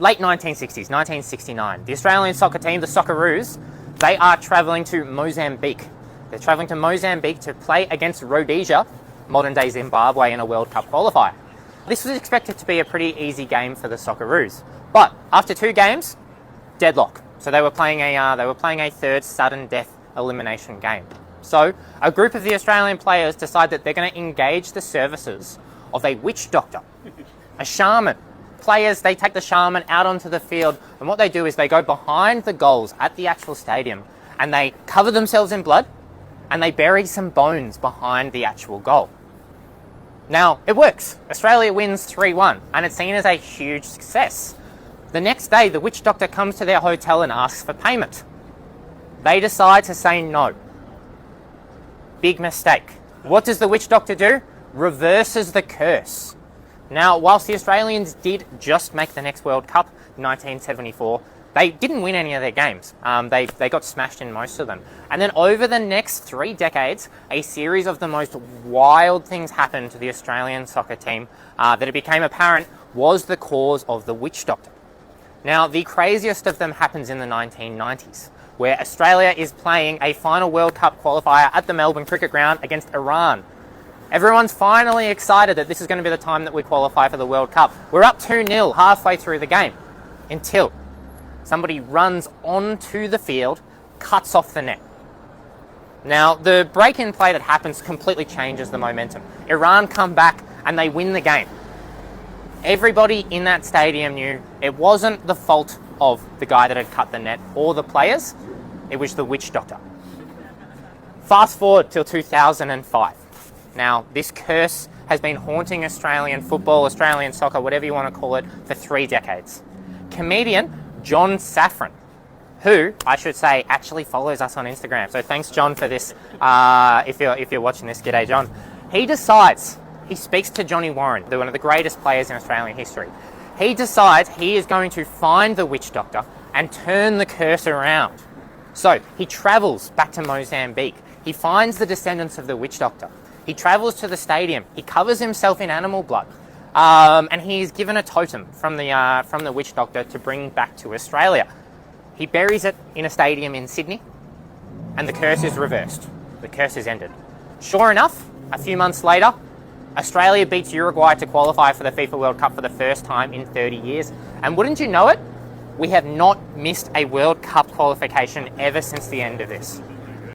Late 1960s, 1969. The Australian soccer team, the Socceroos, they are travelling to Mozambique. They're travelling to Mozambique to play against Rhodesia, modern-day Zimbabwe, in a World Cup qualifier. This was expected to be a pretty easy game for the Socceroos, but after 2 games, deadlock. So they were playing a third sudden death elimination game. So a group of the Australian players decide that they're going to engage the services of a witch doctor, a shaman. Players, they take the shaman out onto the field, and what they do is they go behind the goals at the actual stadium and they cover themselves in blood and they bury some bones behind the actual goal. Now, it works. Australia wins 3-1 and it's seen as a huge success. The next day, the witch doctor comes to their hotel and asks for payment. They decide to say no. Big mistake. What does the witch doctor do? Reverses the curse. Now, whilst the Australians did just make the next World Cup, 1974, they didn't win any of their games. They got smashed in most of them. And then over the next 3 decades, a series of the most wild things happened to the Australian soccer team that it became apparent was the cause of the witch doctor. Now, the craziest of them happens in the 1990s, where Australia is playing a final World Cup qualifier at the Melbourne Cricket Ground against Iran. Everyone's finally excited that this is going to be the time that we qualify for the World Cup. We're up 2-0 halfway through the game until somebody runs onto the field, cuts off the net. Now, the break-in play that happens completely changes the momentum. Iran come back and they win the game. Everybody in that stadium knew it wasn't the fault of the guy that had cut the net or the players, it was the witch doctor. Fast forward till 2005. Now, this curse has been haunting Australian football, Australian soccer, whatever you want to call it, for 3 decades. Comedian John Safran, who, I should say, actually follows us on Instagram. So thanks, John, for this. If you're watching this, g'day, John. He speaks to Johnny Warren, one of the greatest players in Australian history. He decides he is going to find the witch doctor and turn the curse around. So he travels back to Mozambique. He finds the descendants of the witch doctor. He travels to the stadium. He covers himself in animal blood. And he's given a totem from the witch doctor to bring back to Australia. He buries it in a stadium in Sydney, and the curse is reversed. The curse is ended. Sure enough, a few months later, Australia beats Uruguay to qualify for the FIFA World Cup for the first time in 30 years. And wouldn't you know it, we have not missed a World Cup qualification ever since the end of this.